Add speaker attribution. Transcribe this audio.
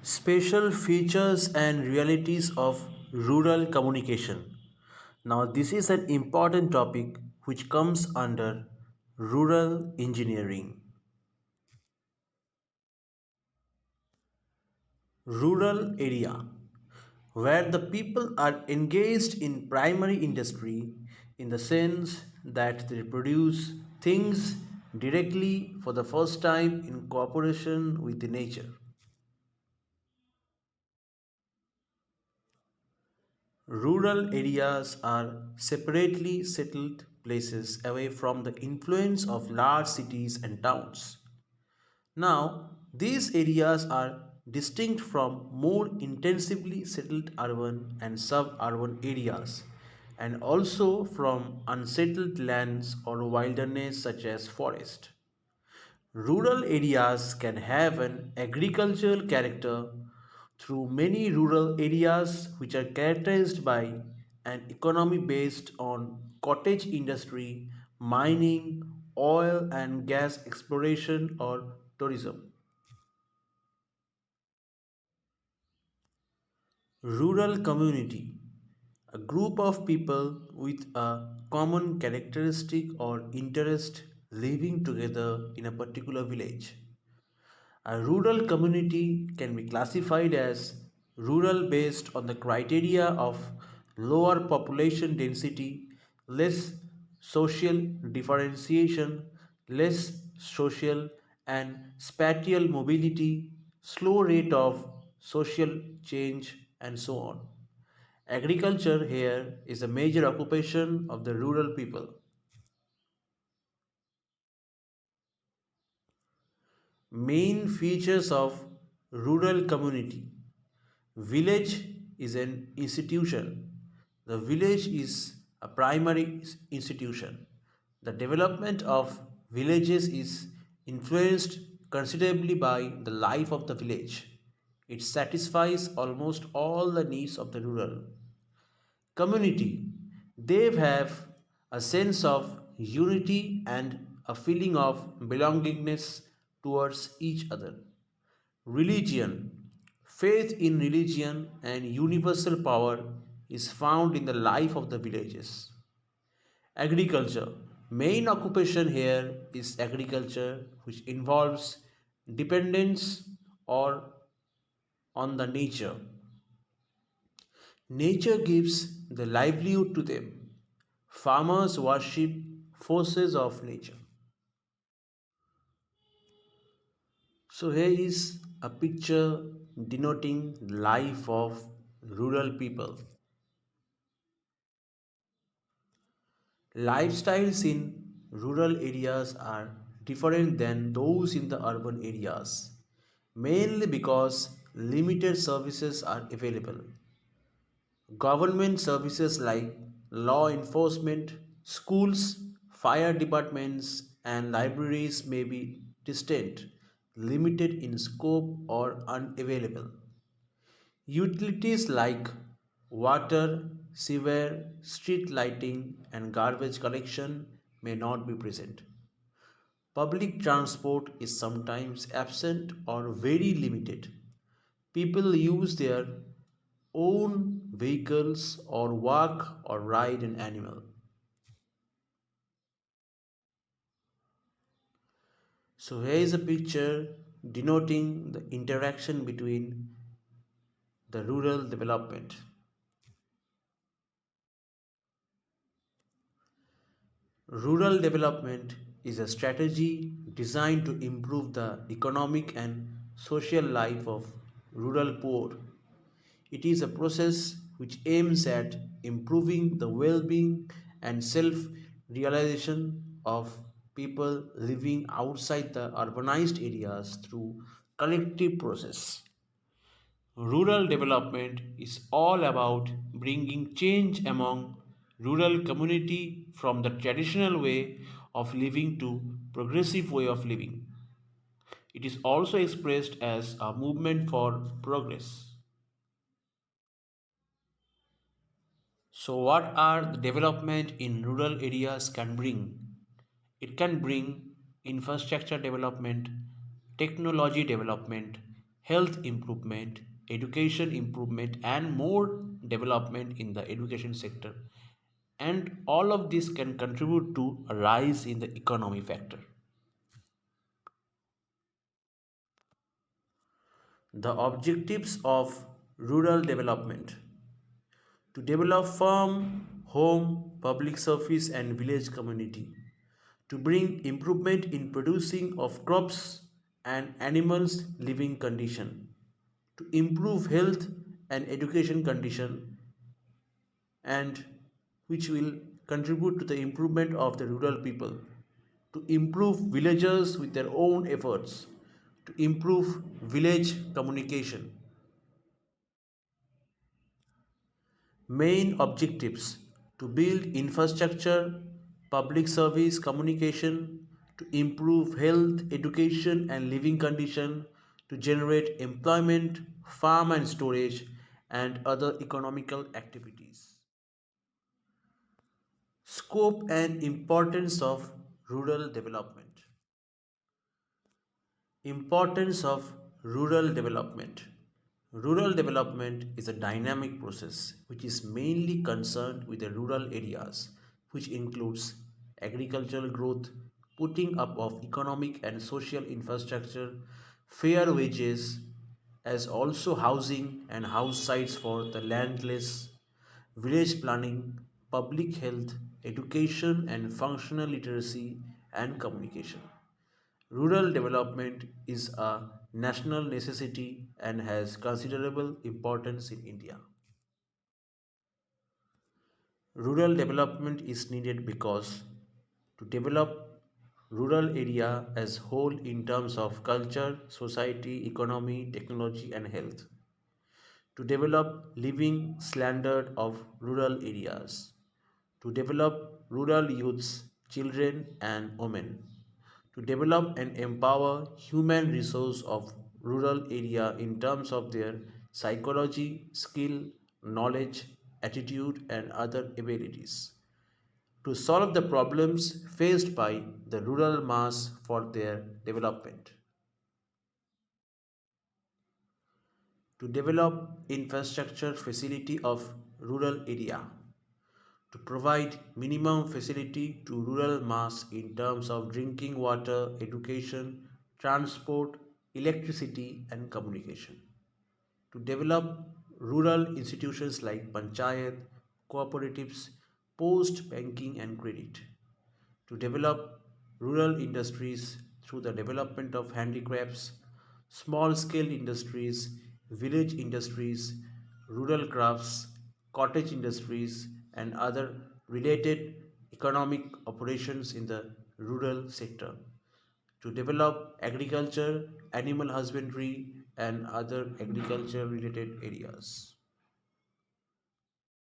Speaker 1: Special features and realities of rural communication. Now, this is an important topic which comes under rural engineering. Rural area where the people are engaged in primary industry in the sense that they produce things directly for the first time in cooperation with the nature. Rural areas are separately settled places away from the influence of large cities and towns. Now, these areas are distinct from more intensively settled urban and suburban areas, and also from unsettled lands or wilderness such as forest. Rural areas can have an agricultural character through many rural areas which are characterized by an economy based on cottage industry, mining, oil and gas exploration or tourism. Rural community, a group of people with a common characteristic or interest living together in a particular village. A rural community can be classified as rural based on the criteria of lower population density, less social differentiation, less social and spatial mobility, slow rate of social change, and so on. Agriculture here is a major occupation of the rural people. Main features of rural community. Village is an institution. The village is a primary institution. The development of villages is influenced considerably by the life of the village. It satisfies almost all the needs of the rural community. They have a sense of unity and a feeling of belongingness towards each other. Religion, faith in religion and universal power is found in the life of the villages. Agriculture, main occupation here is agriculture, which involves dependence or on the nature. Nature gives the livelihood to them. Farmers worship forces of nature. So here is a picture denoting the life of rural people. Lifestyles in rural areas are different than those in the urban areas, mainly because limited services are available. Government services like law enforcement, schools, fire departments, and libraries may be distant, limited in scope, or unavailable. Utilities like water, sewer, street lighting, and garbage collection may not be present. Public transport is sometimes absent or very limited. People use their own vehicles or walk or ride an animal. So here is a picture denoting the interaction between the rural development. Rural development is a strategy designed to improve the economic and social life of rural poor. It is a process which aims at improving the well being and self realization of people living outside the urbanized areas through collective process. Rural development is all about bringing change among rural community from the traditional way of living to progressive way of living. It is also expressed as a movement for progress. So what are the development in rural areas can bring? It can bring infrastructure development, technology development, health improvement, education improvement, and more development in the education sector. And all of this can contribute to a rise in the economy factor. The objectives of rural development: to develop farm, home, public service, and village community, to bring improvement in producing of crops and animals living condition, to improve health and education condition, and which will contribute to the improvement of the rural people, to improve villagers with their own efforts, to improve village communication. Main objectives: to build infrastructure, public service communication, to improve health, education, and living condition, to generate employment, farm and storage, and other economical activities. Scope and importance of rural development. Importance of rural development. Rural development is a dynamic process which is mainly concerned with the rural areas, which includes agricultural growth, putting up of economic and social infrastructure, fair wages, as also housing and house sites for the landless, village planning, public health, education and functional literacy and communication. Rural development is a national necessity and has considerable importance in India. Rural development is needed because to develop rural area as whole in terms of culture, society, economy, technology and health. To develop living standard of rural areas. To develop rural youths, children and women, to develop and empower human resource of rural area in terms of their psychology, skill, knowledge, attitude and other abilities, to solve the problems faced by the rural mass for their development, to develop infrastructure facility of rural area, to provide minimum facility to rural mass in terms of drinking water, education, transport, electricity and communication, to develop rural institutions like panchayat, cooperatives, post banking and credit, to develop rural industries through the development of handicrafts, small scale industries, village industries, rural crafts, cottage industries, and other related economic operations in the rural sector, to develop agriculture, animal husbandry, and other agriculture related areas.